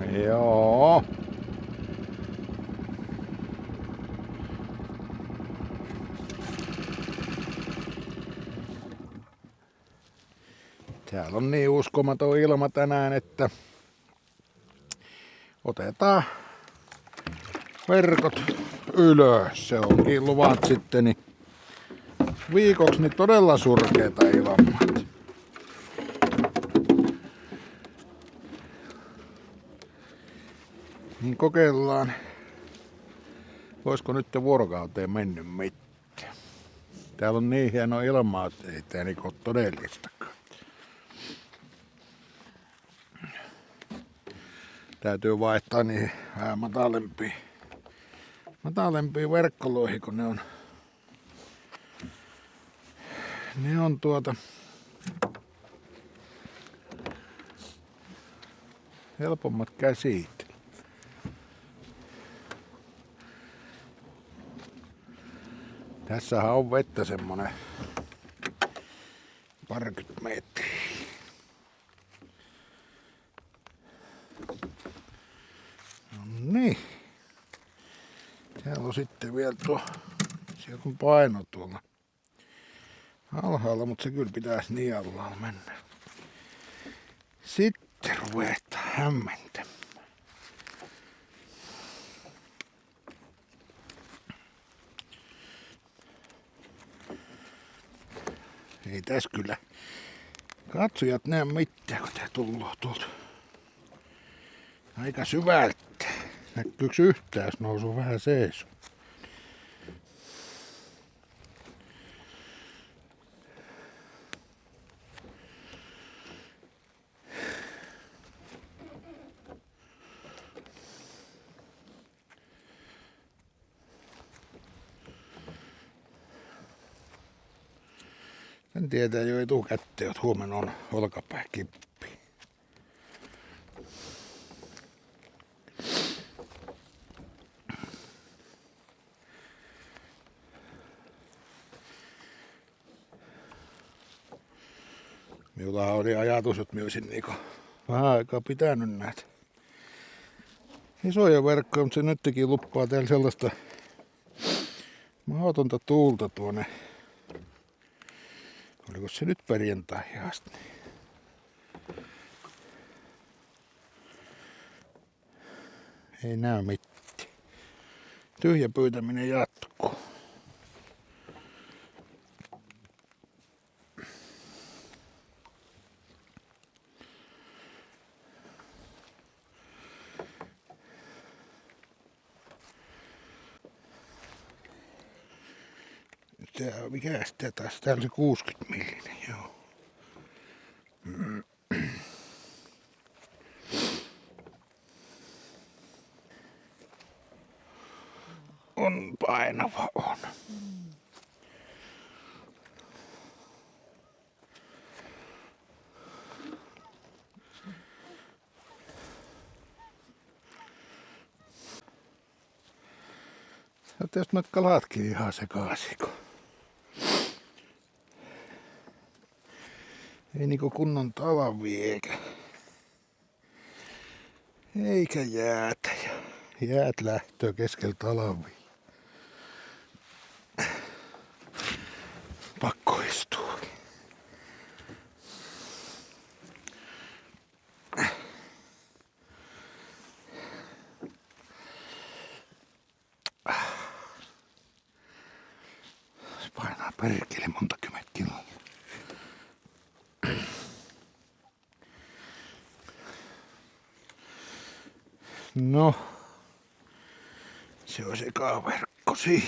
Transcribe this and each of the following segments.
Joo. Täällä on niin uskomaton ilma tänään, että otetaan verkot ylös. Se onkin luvat sitten niin viikoksi niin todella surkeita ilmat. Niin kokeillaan, voisiko nyt vuorokauteen mennyt mitään. Täällä on niin hieno ilma, että ei tää niinku ole todellistakaan. Täytyy vaihtaa niihin vähän matalempiin verkkoloihin, kun ne on helpommat käsitellä. Tässähän on vettä semmonen 20 metriä. No niin. Täällä on sitten vielä siellä on paino tuolla alhaalla, mutta se kyllä pitäisi niin alhaalla mennä. Sitten ruvetaan hämmentämään. Ei tässä kyllä katsojat näe mitään, kun tää tullaan tuolta aika syvältä. Näkyykö yhtään, jos nousuu vähän seis? Sen tietää jo etukäteen, että huomenna on olkapääkippi. Minulla oli ajatus, että minä olisin niinku vähän aikaa pitänyt näitä isoja verkkoja, mutta se nyt teki luppaa täällä sellaista mahdotonta tuulta tuonne. Oliko se nyt perjantaihin asti? Ei näy mitään. Tyhjä pyytäminen jatkuu. Mikäs tää taas? Täällä on se 60 millinen, joo. On painava, on. Tästä noit kalatkin ihan sekaasiko. Ei niinku kunnon talavi eikä jäätä. Jäät lähtöä keskellä talvia. Pakko istua. Se painaa perkele monta kymmentä kiloa. No, se on se verkko siinä.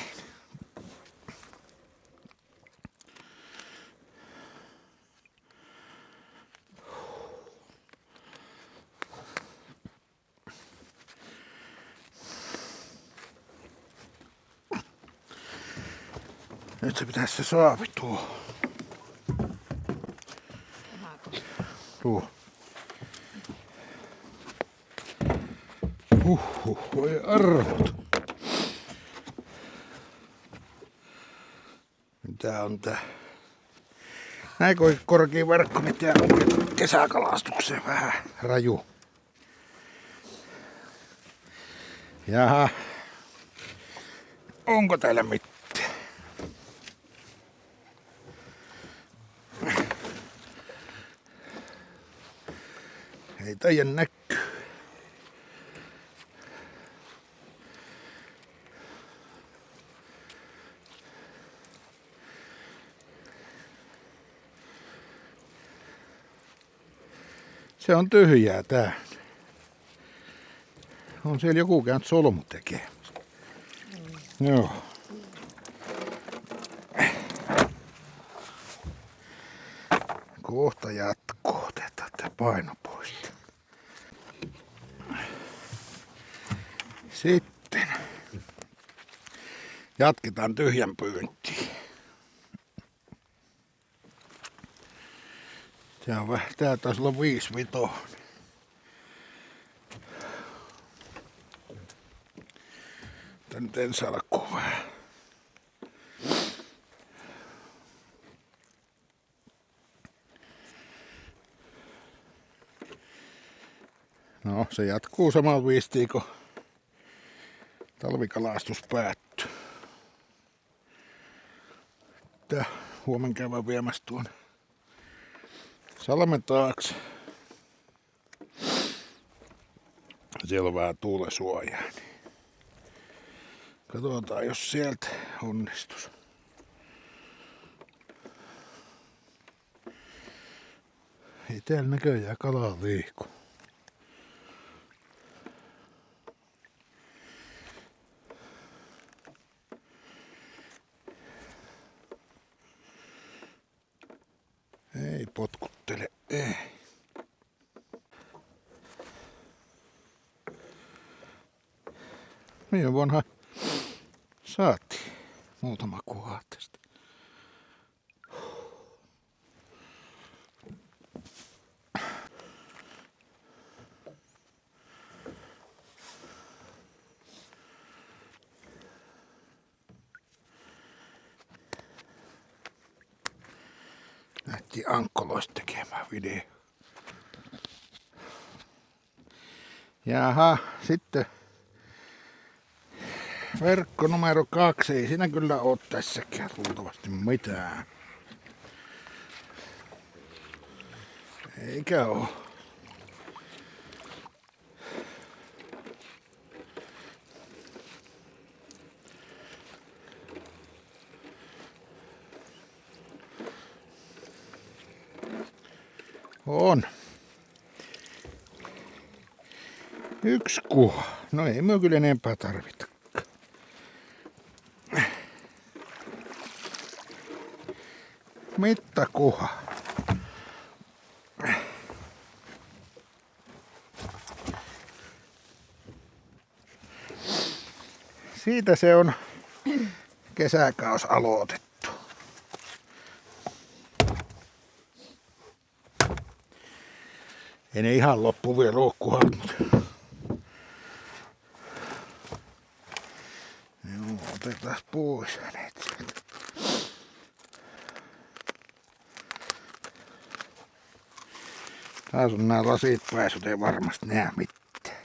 Nyt se pitäisi se saavi tuo. Tuo. Voi arvot. Tää on tää. Näin korkea verkko, niin tää on kesäkalastukseen vähän raju. Jaha. Onko täällä mitään? Ei taida näkyy. Se on tyhjää tää. On siellä joku käynyt solmu tekemässä. Joo. Kohta jatkuu. Otetaan tää paino pois. Sitten jatketaan tyhjän pyyntiin. Tää taisi olla 5 vitoa. Tän nyt en saada kuvaa. No, se jatkuu samalla viistiin, kun talvikalastus päättyy. Tää huomen käydään viemässä tuon salmen taakse. Siellä on vähän tuulesuojaa. Niin katsotaan, jos sieltä onnistus. Ei täällä näköjään kalaa liiku. Ei potkuttele, ei. Viime vuonna saatiin muutama kuva tästä. Lähti ankkoloista tekemään video. Jaha, sitten verkko numero 2. Ei siinä kyllä oo tässäkään luultavasti mitään. Eikä oo. On. 1 kuha. No ei me kyllä enempää tarvita. Mittakuha. Siitä se on kesäkaus aloitettu. Ei ne ihan loppu vielä ruokkuhat, mutta joo, otetaan pois hänet sieltä. Taas on nää lasit päässyt, ei varmasti näe mitään.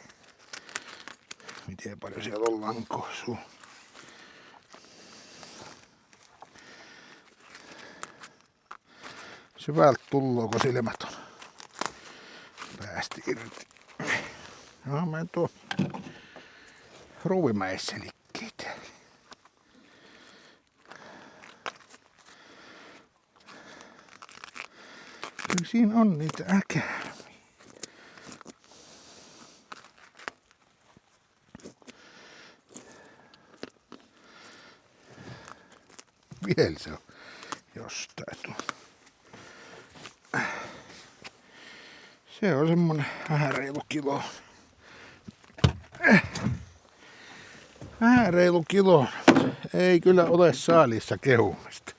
Miten paljon siellä on lankoisua. Syvältä tulloo, kun silmät on päästi irti. No, mä en tuo Ruuvimäessä likkiitä. Kyllä siinä on niitä äkäämiä. Vielä se on jostain tuolla. Se on semmonen vähän reilu kilo. Vähän reilu kilo. Ei kyllä ole saalissa kehumista.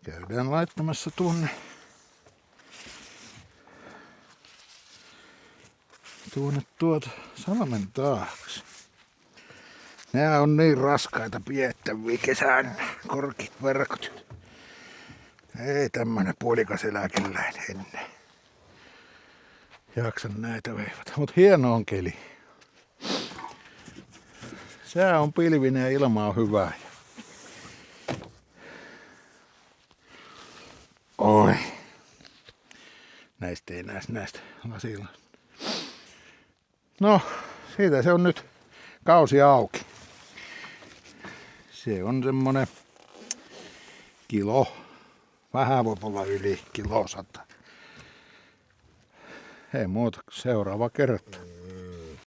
Käydään laittamassa tuonne salmen taakse. Nää on niin raskaita piettäviä kesän korkit verkot. Ei tämmönen puolikas eläkeläinen ennen jaksa näitä veivata. Mut hieno on keli. Sää on pilvinen ja ilma on hyvää. Oi. Näistä ei näistä lasilla. No, siitä se on nyt kausi auki. Se on semmonen kilo. Vähän voi olla yli 100. Ei muuta, seuraava kerta.